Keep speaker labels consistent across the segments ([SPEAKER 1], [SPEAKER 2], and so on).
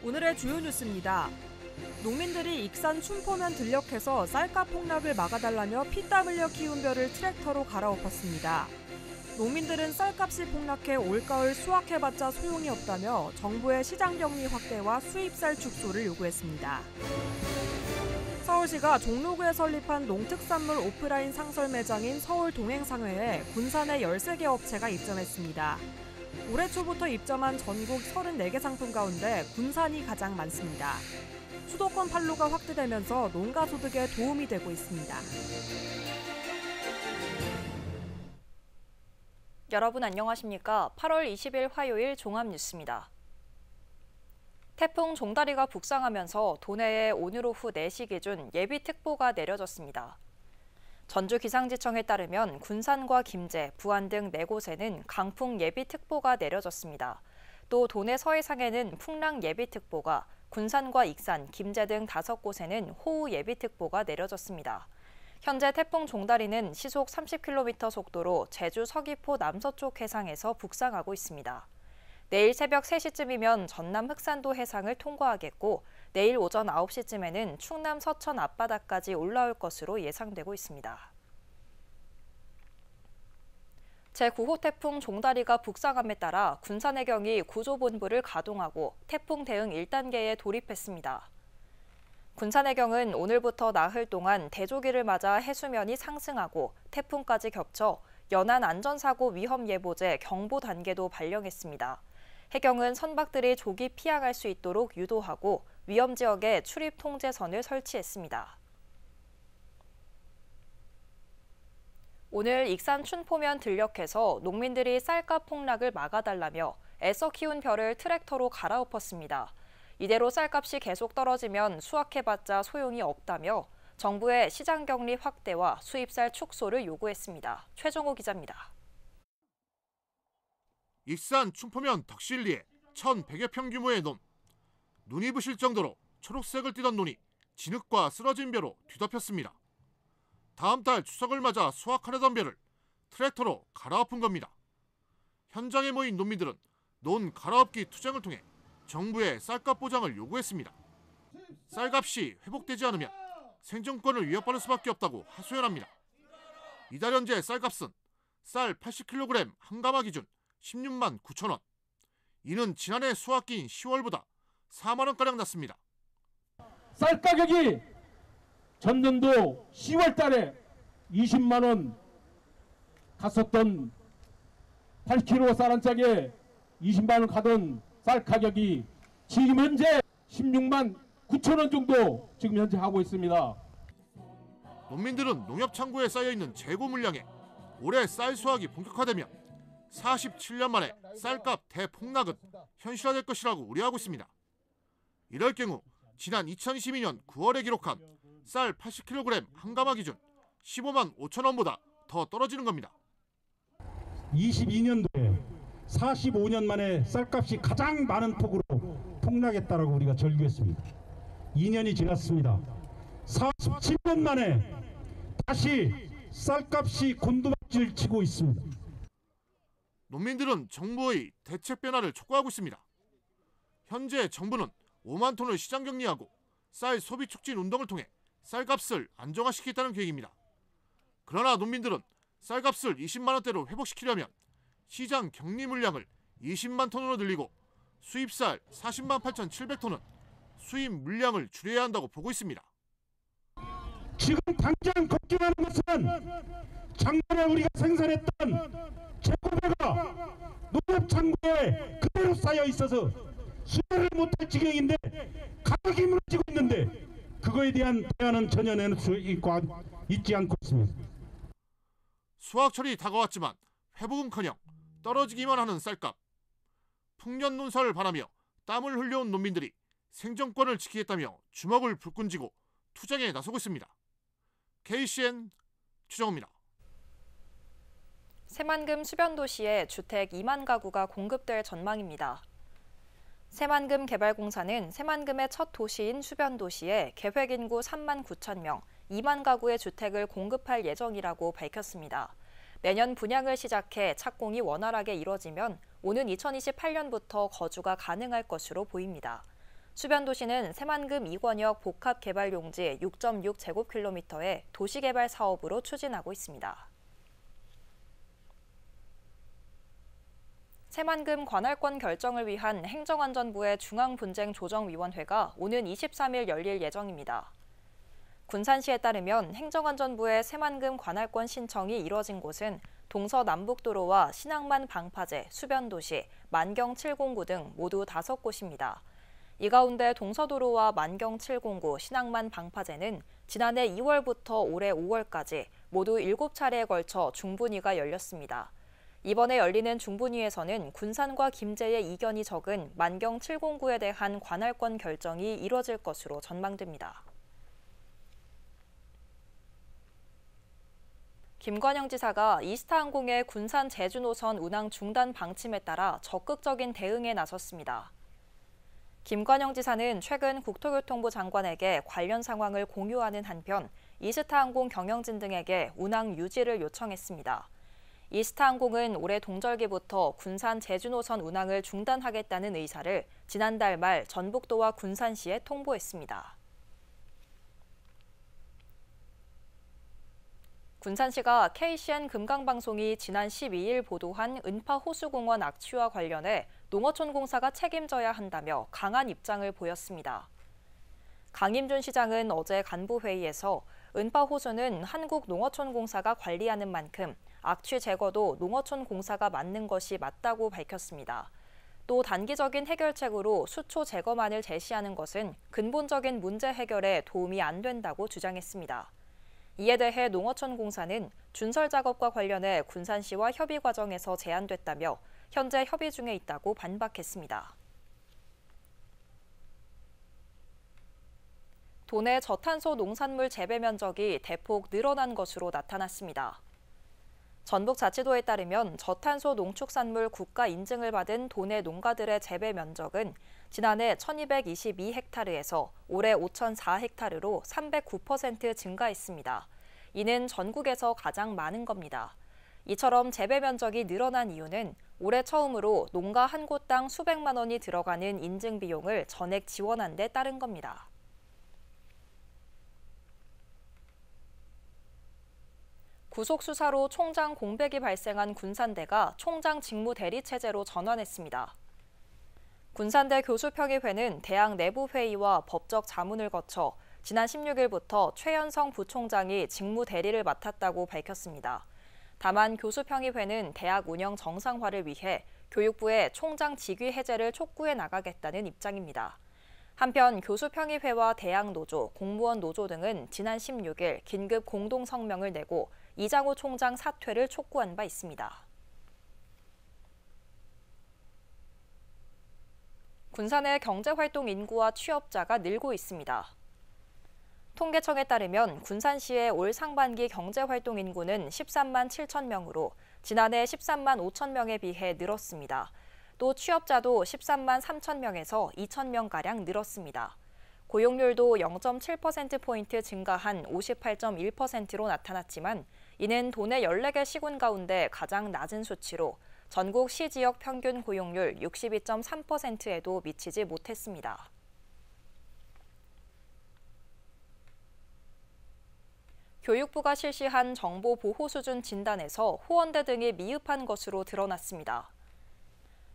[SPEAKER 1] 오늘의 주요 뉴스입니다. 농민들이 익산 춘포면 들녘에서 쌀값 폭락을 막아달라며 피땀 흘려 키운 벼를 트랙터로 갈아엎었습니다. 농민들은 쌀값이 폭락해 올가을 수확해봤자 소용이 없다며 정부의 시장 격리 확대와 수입쌀 축소를 요구했습니다. 서울시가 종로구에 설립한 농특산물 오프라인 상설 매장인 서울 동행상회에 군산의 13개 업체가 입점했습니다. 올해 초부터 입점한 전국 34개 상품 가운데 군산이 가장 많습니다. 수도권 판로가 확대되면서 농가 소득에 도움이 되고 있습니다.
[SPEAKER 2] 여러분 안녕하십니까? 8월 20일 화요일 종합뉴스입니다. 태풍 종다리가 북상하면서 도내에 오늘 오후 4시 기준 예비특보가 내려졌습니다. 전주기상지청에 따르면 군산과 김제, 부안 등 4곳에는 강풍 예비특보가 내려졌습니다. 또 도내 서해상에는 풍랑 예비특보가, 군산과 익산, 김제 등 5곳에는 호우 예비특보가 내려졌습니다. 현재 태풍 종다리는 시속 30km 속도로 제주 서귀포 남서쪽 해상에서 북상하고 있습니다. 내일 새벽 3시쯤이면 전남 흑산도 해상을 통과하겠고 내일 오전 9시쯤에는 충남 서천 앞바다까지 올라올 것으로 예상되고 있습니다. 제9호 태풍 종다리가 북상함에 따라 군산해경이 구조본부를 가동하고 태풍 대응 1단계에 돌입했습니다. 군산해경은 오늘부터 나흘 동안 대조기를 맞아 해수면이 상승하고 태풍까지 겹쳐 연안 안전사고 위험예보제 경보 단계도 발령했습니다. 해경은 선박들이 조기 피항할 수 있도록 유도하고 위험 지역에 출입 통제선을 설치했습니다. 오늘 익산 춘포면 들녘에서 농민들이 쌀값 폭락을 막아달라며 애써 키운 벼를 트랙터로 갈아엎었습니다. 이대로 쌀값이 계속 떨어지면 수확해봤자 소용이 없다며 정부의 시장 격리 확대와 수입쌀 축소를 요구했습니다. 최정호 기자입니다.
[SPEAKER 3] 익산 춘포면 덕실리에 1,100여 평 규모의 눈이 부실 정도로 초록색을 띠던 논이 진흙과 쓰러진 벼로 뒤덮였습니다. 다음 달 추석을 맞아 수확하려던 벼를 트랙터로 갈아엎은 겁니다. 현장에 모인 농민들은 논 갈아엎기 투쟁을 통해 정부의 쌀값 보장을 요구했습니다. 쌀값이 회복되지 않으면 생존권을 위협받을 수밖에 없다고 하소연합니다. 이달 현재 쌀값은 쌀 80kg 한 가마 기준 16만 9천 원. 이는 지난해 수확기인 10월보다 4만 원가량 낮습니다.
[SPEAKER 4] 쌀 가격이 전년도 10월 달에 20만 원 갔었던 8kg 쌀 한 짝에 20만 원 가던 쌀 가격이 지금 현재 16만 9천 원 정도 지금 현재 하고 있습니다.
[SPEAKER 3] 농민들은 농협 창고에 쌓여있는 재고 물량에 올해 쌀 수확이 본격화되면 47년 만에 쌀값 대폭락은 현실화될 것이라고 우려하고 있습니다. 이럴 경우 지난 2022년 9월에 기록한 쌀 80kg 한 가마 기준 15만 5천 원보다 더 떨어지는 겁니다.
[SPEAKER 5] 22년도에 45년 만에 쌀값이 가장 많은 폭으로 폭락했다라고 우리가 절규했습니다. 2년이 지났습니다. 47년 만에 다시 쌀값이 곤두박질 치고 있습니다.
[SPEAKER 3] 농민들은 정부의 대책 변화를 촉구하고 있습니다. 현재 정부는 5만 톤을 시장 격리하고 쌀 소비 촉진 운동을 통해 쌀값을 안정화시키겠다는 계획입니다. 그러나 농민들은 쌀값을 20만 원대로 회복시키려면 시장 격리 물량을 20만 톤으로 늘리고 수입쌀 40만 8,700톤은 수입 물량을 줄여야 한다고 보고 있습니다.
[SPEAKER 5] 지금 당장 걱정하는 것은 작년에 우리가 생산했던 재고배가 농협 창고에 그대로 쌓여 있어서 수혜를 못할 지경인데 가격이 무너지고 있는데 그거에 대한 대안은 전혀 내놓을 수 있지 않고 있습니다.
[SPEAKER 3] 수확철이 다가왔지만 회복은커녕 떨어지기만 하는 쌀값. 풍년 논사를 바라며 땀을 흘려온 농민들이 생존권을 지키겠다며 주먹을 불끈 쥐고 투쟁에 나서고 있습니다. KCN 최정호입니다.
[SPEAKER 2] 새만금 수변도시에 주택 2만 가구가 공급될 전망입니다. 새만금 개발공사는 새만금의 첫 도시인 수변도시에 계획 인구 3만 9천 명, 2만 가구의 주택을 공급할 예정이라고 밝혔습니다. 내년 분양을 시작해 착공이 원활하게 이뤄지면 오는 2028년부터 거주가 가능할 것으로 보입니다. 수변도시는 새만금 2권역 복합개발용지 6.6제곱킬로미터의 도시개발 사업으로 추진하고 있습니다. 새만금 관할권 결정을 위한 행정안전부의 중앙분쟁조정위원회가 오는 23일 열릴 예정입니다. 군산시에 따르면 행정안전부의 새만금 관할권 신청이 이뤄진 곳은 동서남북도로와 신항만 방파제, 수변도시, 만경 709 등 모두 5곳입니다. 이 가운데 동서도로와 만경 709, 신항만 방파제는 지난해 2월부터 올해 5월까지 모두 7차례에 걸쳐 중분위가 열렸습니다. 이번에 열리는 중분위에서는 군산과 김제의 이견이 적은 만경 709에 대한 관할권 결정이 이뤄질 것으로 전망됩니다. 김관영 지사가 이스타항공의 군산 제주 노선 운항 중단 방침에 따라 적극적인 대응에 나섰습니다. 김관영 지사는 최근 국토교통부 장관에게 관련 상황을 공유하는 한편 이스타항공 경영진 등에게 운항 유지를 요청했습니다. 이스타항공은 올해 동절기부터 군산 제주 노선 운항을 중단하겠다는 의사를 지난달 말 전북도와 군산시에 통보했습니다. 군산시가 KCN 금강방송이 지난 12일 보도한 은파 호수공원 악취와 관련해 농어촌공사가 책임져야 한다며 강한 입장을 보였습니다. 강임준 시장은 어제 간부회의에서 은파 호수는 한국농어촌공사가 관리하는 만큼 악취 제거도 농어촌공사가 맡는 것이 맞다고 밝혔습니다. 또 단기적인 해결책으로 수초 제거만을 제시하는 것은 근본적인 문제 해결에 도움이 안 된다고 주장했습니다. 이에 대해 농어촌공사는 준설 작업과 관련해 군산시와 협의 과정에서 제한됐다며 현재 협의 중에 있다고 반박했습니다. 도내 저탄소 농산물 재배 면적이 대폭 늘어난 것으로 나타났습니다. 전북자치도에 따르면 저탄소 농축산물 국가 인증을 받은 도내 농가들의 재배 면적은 지난해 1,222헥타르에서 올해 5,004헥타르로 309% 증가했습니다. 이는 전국에서 가장 많은 겁니다. 이처럼 재배 면적이 늘어난 이유는 올해 처음으로 농가 한 곳당 수백만 원이 들어가는 인증 비용을 전액 지원한 데 따른 겁니다. 구속수사로 총장 공백이 발생한 군산대가 총장 직무 대리 체제로 전환했습니다. 군산대 교수평의회는 대학 내부회의와 법적 자문을 거쳐 지난 16일부터 최연성 부총장이 직무 대리를 맡았다고 밝혔습니다. 다만 교수평의회는 대학 운영 정상화를 위해 교육부의 총장 직위 해제를 촉구해 나가겠다는 입장입니다. 한편 교수평의회와 대학노조, 공무원노조 등은 지난 16일 긴급 공동성명을 내고 이장호 총장 사퇴를 촉구한 바 있습니다. 군산의 경제활동 인구와 취업자가 늘고 있습니다. 통계청에 따르면 군산시의 올 상반기 경제활동 인구는 13만 7천 명으로 지난해 13만 5천 명에 비해 늘었습니다. 또 취업자도 13만 3천 명에서 2천 명가량 늘었습니다. 고용률도 0.7%포인트 증가한 58.1%로 나타났지만 이는 도내 14개 시군 가운데 가장 낮은 수치로 전국 시지역 평균 고용률 62.3%에도 미치지 못했습니다. 교육부가 실시한 정보 보호 수준 진단에서 호원대 등이 미흡한 것으로 드러났습니다.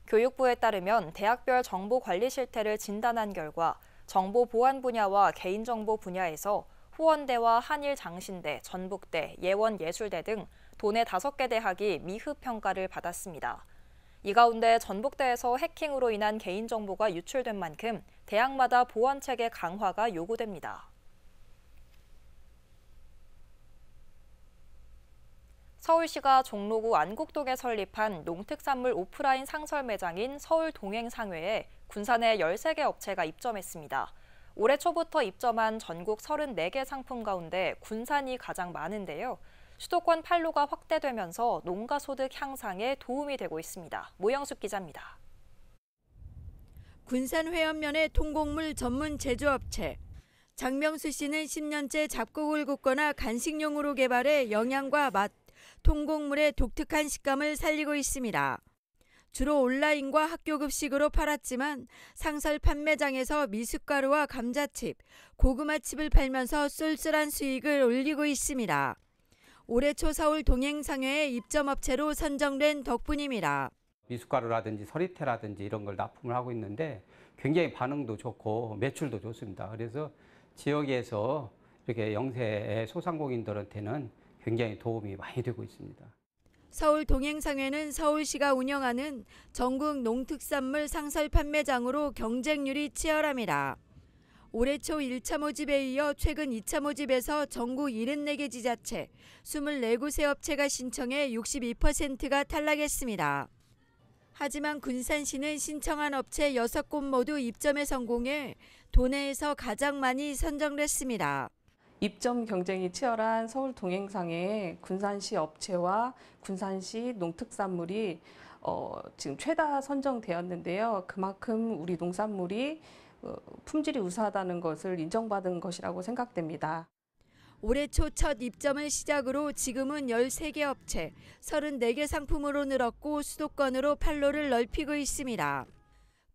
[SPEAKER 2] 교육부에 따르면 대학별 정보 관리 실태를 진단한 결과 정보 보안 분야와 개인정보 분야에서 호원대와 한일장신대, 전북대, 예원예술대 등 도내 5개 대학이 미흡 평가를 받았습니다. 이 가운데 전북대에서 해킹으로 인한 개인정보가 유출된 만큼 대학마다 보안체계 강화가 요구됩니다. 서울시가 종로구 안국동에 설립한 농특산물 오프라인 상설 매장인 서울동행상회에 군산의 13개 업체가 입점했습니다. 올해 초부터 입점한 전국 34개 상품 가운데 군산이 가장 많은데요. 수도권 판로가 확대되면서 농가 소득 향상에 도움이 되고 있습니다. 모영숙 기자입니다.
[SPEAKER 6] 군산 회원면의 통곡물 전문 제조업체. 장명수 씨는 10년째 잡곡을 굽거나 간식용으로 개발해 영양과 맛, 통곡물의 독특한 식감을 살리고 있습니다. 주로 온라인과 학교급식으로 팔았지만 상설 판매장에서 미숫가루와 감자칩, 고구마칩을 팔면서 쏠쏠한 수익을 올리고 있습니다. 올해 초 서울 동행상회의 입점업체로 선정된 덕분입니다.
[SPEAKER 7] 미숫가루라든지 서리태라든지 이런 걸 납품을 하고 있는데 굉장히 반응도 좋고 매출도 좋습니다. 그래서 지역에서 이렇게 영세 소상공인들한테는 굉장히 도움이 많이 되고 있습니다.
[SPEAKER 6] 서울 동행상회는 서울시가 운영하는 전국 농특산물 상설 판매장으로 경쟁률이 치열합니다. 올해 초 1차 모집에 이어 최근 2차 모집에서 전국 74개 지자체 24곳의 업체가 신청해 62%가 탈락했습니다. 하지만 군산시는 신청한 업체 6곳 모두 입점에 성공해 도내에서 가장 많이 선정됐습니다.
[SPEAKER 8] 입점 경쟁이 치열한 서울 동행상회에 군산시 업체와 군산시 농특산물이 지금 최다 선정되었는데요. 그만큼 우리 농산물이 품질이 우수하다는 것을 인정받은 것이라고 생각됩니다.
[SPEAKER 6] 올해 초 첫 입점을 시작으로 지금은 13개 업체, 34개 상품으로 늘었고 수도권으로 판로를 넓히고 있습니다.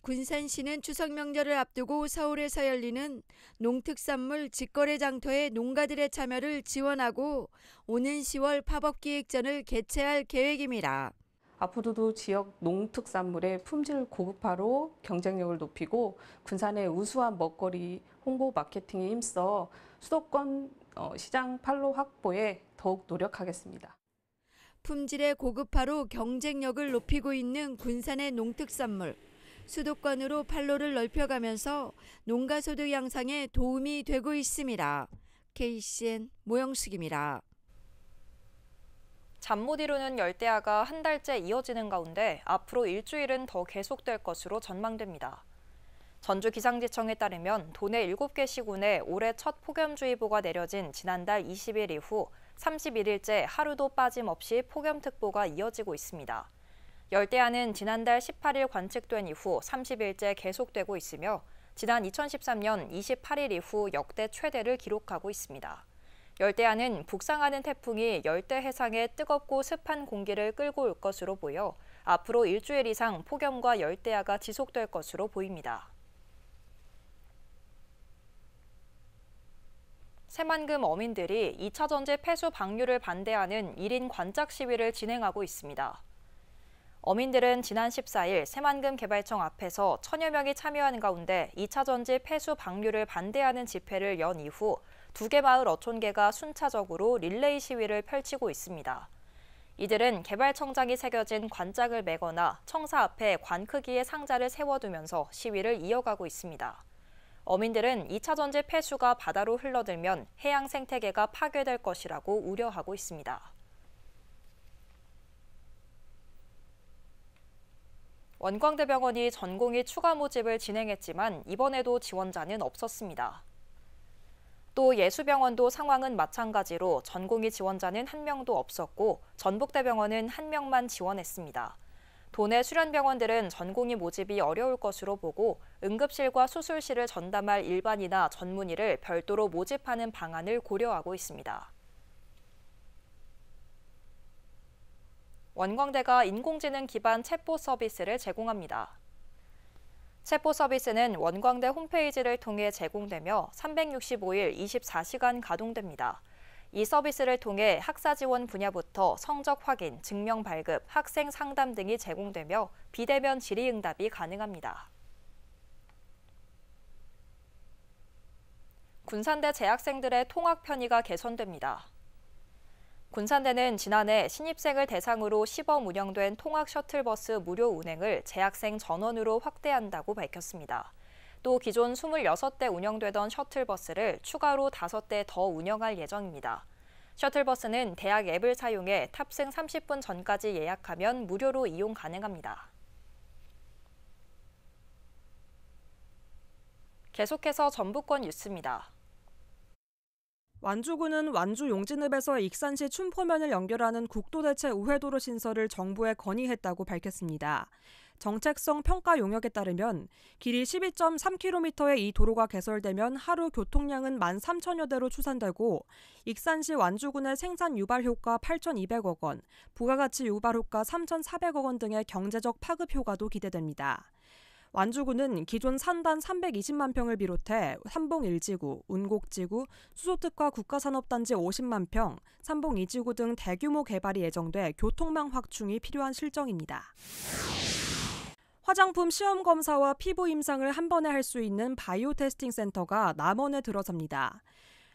[SPEAKER 6] 군산시는 추석 명절을 앞두고 서울에서 열리는 농특산물 직거래 장터에 농가들의 참여를 지원하고 오는 10월 팝업기획전을 개최할 계획입니다.
[SPEAKER 8] 앞으로도 지역 농특산물의 품질 고급화로 경쟁력을 높이고 군산의 우수한 먹거리 홍보 마케팅에 힘써 수도권 시장 판로 확보에 더욱 노력하겠습니다.
[SPEAKER 6] 품질의 고급화로 경쟁력을 높이고 있는 군산의 농특산물. 수도권으로 판로를 넓혀가면서 농가 소득 양상에 도움이 되고 있습니다. KCN 모영숙입니다.
[SPEAKER 2] 잠 못 이루는 열대야가 한 달째 이어지는 가운데 앞으로 일주일은 더 계속될 것으로 전망됩니다. 전주기상지청에 따르면 도내 7개 시군에 올해 첫 폭염주의보가 내려진 지난달 20일 이후 31일째 하루도 빠짐없이 폭염특보가 이어지고 있습니다. 열대야는 지난달 18일 관측된 이후 30일째 계속되고 있으며 지난 2013년 28일 이후 역대 최대를 기록하고 있습니다. 열대야는 북상하는 태풍이 열대 해상의 뜨겁고 습한 공기를 끌고 올 것으로 보여 앞으로 일주일 이상 폭염과 열대야가 지속될 것으로 보입니다. 새만금 어민들이 2차 전지 폐수 방류를 반대하는 1인 관작 시위를 진행하고 있습니다. 어민들은 지난 14일 새만금 개발청 앞에서 1000여 명이 참여한 가운데 2차 전지 폐수 방류를 반대하는 집회를 연 이후 2개 마을 어촌계가 순차적으로 릴레이 시위를 펼치고 있습니다. 이들은 개발청장이 새겨진 관짝을 매거나 청사 앞에 관 크기의 상자를 세워두면서 시위를 이어가고 있습니다. 어민들은 2차 전지 폐수가 바다로 흘러들면 해양 생태계가 파괴될 것이라고 우려하고 있습니다. 원광대병원이 전공의 추가 모집을 진행했지만 이번에도 지원자는 없었습니다. 또 예수병원도 상황은 마찬가지로 전공의 지원자는 1명도 없었고 전북대병원은 1명만 지원했습니다. 도내 수련병원들은 전공의 모집이 어려울 것으로 보고 응급실과 수술실을 전담할 일반이나 전문의를 별도로 모집하는 방안을 고려하고 있습니다. 원광대가 인공지능 기반 챗봇 서비스를 제공합니다. 챗봇 서비스는 원광대 홈페이지를 통해 제공되며 365일 24시간 가동됩니다. 이 서비스를 통해 학사 지원 분야부터 성적 확인, 증명 발급, 학생 상담 등이 제공되며 비대면 질의응답이 가능합니다. 군산대 재학생들의 통학 편의가 개선됩니다. 군산대는 지난해 신입생을 대상으로 시범 운영된 통학 셔틀버스 무료 운행을 재학생 전원으로 확대한다고 밝혔습니다. 또 기존 26대 운영되던 셔틀버스를 추가로 5대 더 운영할 예정입니다. 셔틀버스는 대학 앱을 사용해 탑승 30분 전까지 예약하면 무료로 이용 가능합니다. 계속해서 전북권 뉴스입니다.
[SPEAKER 1] 완주군은 완주 용진읍에서 익산시 춘포면을 연결하는 국도대체 우회도로 신설을 정부에 건의했다고 밝혔습니다. 정책성 평가 용역에 따르면 길이 12.3km의 이 도로가 개설되면 하루 교통량은 13,000여 대로 추산되고 익산시 완주군의 생산 유발 효과 8,200억 원, 부가가치 유발 효과 3,400억 원 등의 경제적 파급 효과도 기대됩니다. 완주군은 기존 산단 320만 평을 비롯해 삼봉 1지구, 운곡지구, 수소특화 국가산업단지 50만 평, 삼봉 2지구 등 대규모 개발이 예정돼 교통망 확충이 필요한 실정입니다. 화장품 시험 검사와 피부 임상을 한 번에 할 수 있는 바이오 테스팅 센터가 남원에 들어섭니다.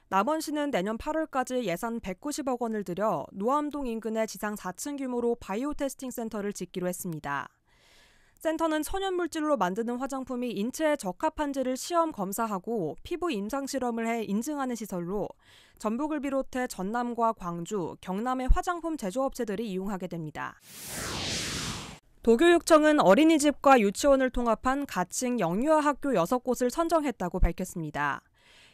[SPEAKER 1] 남원시는 내년 8월까지 예산 190억 원을 들여 노암동 인근의 지상 4층 규모로 바이오 테스팅 센터를 짓기로 했습니다. 센터는 천연물질로 만드는 화장품이 인체에 적합한지를 시험 검사하고 피부 임상 실험을 해 인증하는 시설로 전북을 비롯해 전남과 광주, 경남의 화장품 제조업체들이 이용하게 됩니다. 도교육청은 어린이집과 유치원을 통합한 가칭 영유아 학교 6곳을 선정했다고 밝혔습니다.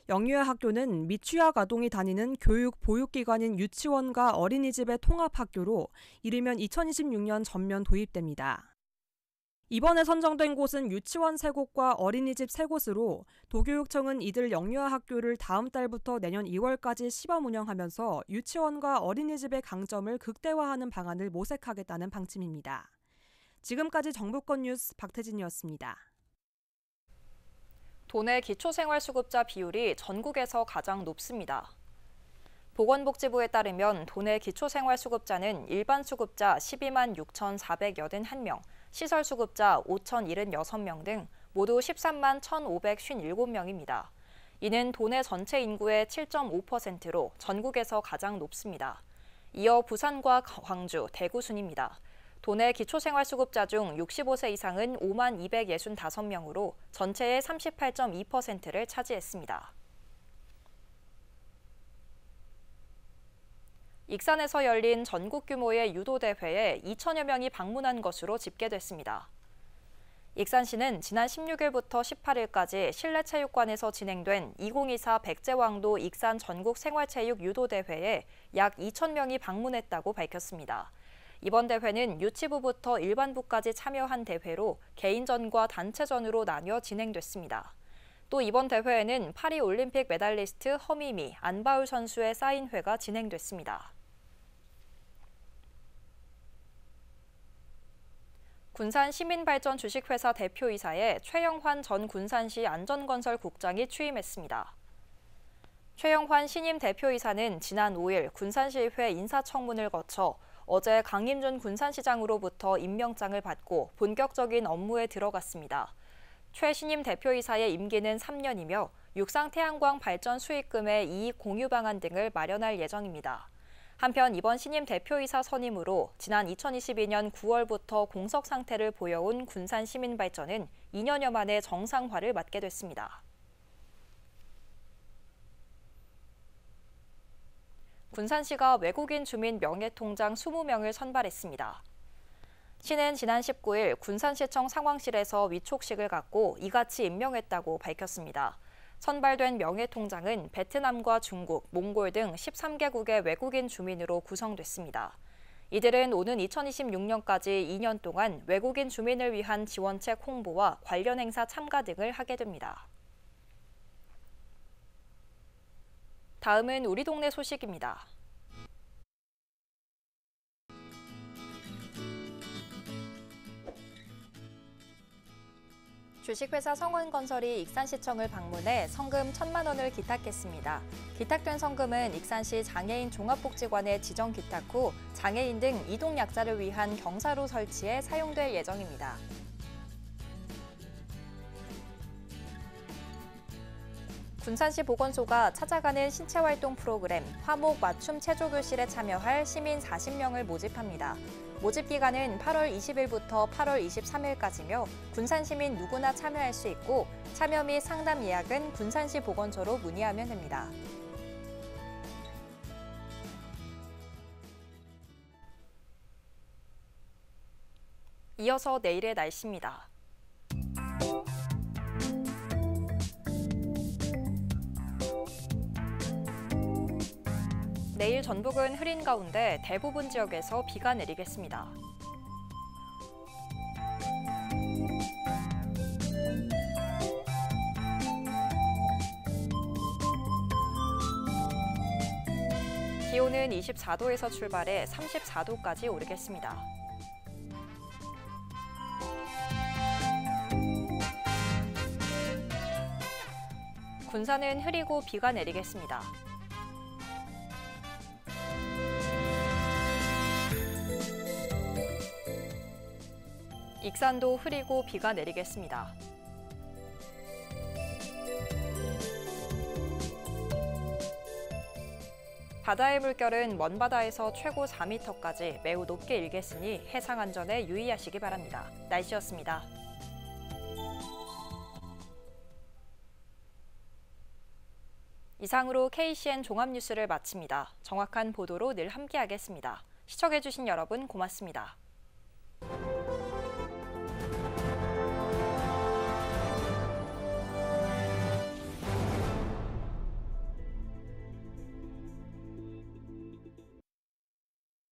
[SPEAKER 1] 영유아 학교는 미취학 아동이 다니는 교육 보육기관인 유치원과 어린이집의 통합학교로 이르면 2026년 전면 도입됩니다. 이번에 선정된 곳은 유치원 3곳과 어린이집 3곳으로 도교육청은 이들 영유아 학교를 다음 달부터 내년 2월까지 시범 운영하면서 유치원과 어린이집의 강점을 극대화하는 방안을 모색하겠다는 방침입니다. 지금까지 정부권 뉴스 박태진이었습니다.
[SPEAKER 2] 도내 기초생활수급자 비율이 전국에서 가장 높습니다. 보건복지부에 따르면 도내 기초생활수급자는 일반 수급자 12만 6,481명, 시설수급자 5,076명 등 모두 13만 1,557명입니다. 이는 도내 전체 인구의 7.5%로 전국에서 가장 높습니다. 이어 부산과 광주, 대구 순입니다. 도내 기초생활수급자 중 65세 이상은 5만 265명으로 전체의 38.2%를 차지했습니다. 익산에서 열린 전국 규모의 유도대회에 2천여 명이 방문한 것으로 집계됐습니다. 익산시는 지난 16일부터 18일까지 실내체육관에서 진행된 2024 백제왕도 익산 전국 생활체육 유도대회에 약 2천 명이 방문했다고 밝혔습니다. 이번 대회는 유치부부터 일반부까지 참여한 대회로 개인전과 단체전으로 나뉘어 진행됐습니다. 또 이번 대회에는 파리올림픽 메달리스트 허미미, 안바울 선수의 사인회가 진행됐습니다. 군산 시민발전 주식회사 대표이사에 최영환 전 군산시 안전건설국장이 취임했습니다. 최영환 신임 대표이사는 지난 5일 군산시의회 인사청문을 거쳐 어제 강임준 군산시장으로부터 임명장을 받고 본격적인 업무에 들어갔습니다. 최 신임 대표이사의 임기는 3년이며 육상태양광 발전 수익금의 이익 공유 방안 등을 마련할 예정입니다. 한편 이번 신임 대표이사 선임으로 지난 2022년 9월부터 공석 상태를 보여온 군산시민발전은 2년여 만에 정상화를 맞게 됐습니다. 군산시가 외국인 주민 명예통장 20명을 선발했습니다. 시는 지난 19일 군산시청 상황실에서 위촉식을 갖고 이같이 임명했다고 밝혔습니다. 선발된 명예통장은 베트남과 중국, 몽골 등 13개국의 외국인 주민으로 구성됐습니다. 이들은 오는 2026년까지 2년 동안 외국인 주민을 위한 지원책 홍보와 관련 행사 참가 등을 하게 됩니다. 다음은 우리 동네 소식입니다. 주식회사 성원건설이 익산시청을 방문해 성금 1,000만 원을 기탁했습니다. 기탁된 성금은 익산시 장애인 종합복지관에 지정 기탁 후 장애인 등 이동약자를 위한 경사로 설치에 사용될 예정입니다. 군산시 보건소가 찾아가는 신체활동 프로그램 화목 맞춤 체조교실에 참여할 시민 40명을 모집합니다. 모집 기간은 8월 20일부터 8월 23일까지며 군산 시민 누구나 참여할 수 있고 참여 및 상담 예약은 군산시 보건소로 문의하면 됩니다. 이어서 내일의 날씨입니다. 내일 전북은 흐린 가운데 대부분 지역에서 비가 내리겠습니다. 기온은 24도에서 출발해 34도까지 오르겠습니다. 군산은 흐리고 비가 내리겠습니다. 익산도 흐리고 비가 내리겠습니다. 바다의 물결은 먼바다에서 최고 4m까지 매우 높게 일겠으니 해상 안전에 유의하시기 바랍니다. 날씨였습니다. 이상으로 KCN 종합뉴스를 마칩니다. 정확한 보도로 늘 함께하겠습니다. 시청해주신 여러분 고맙습니다.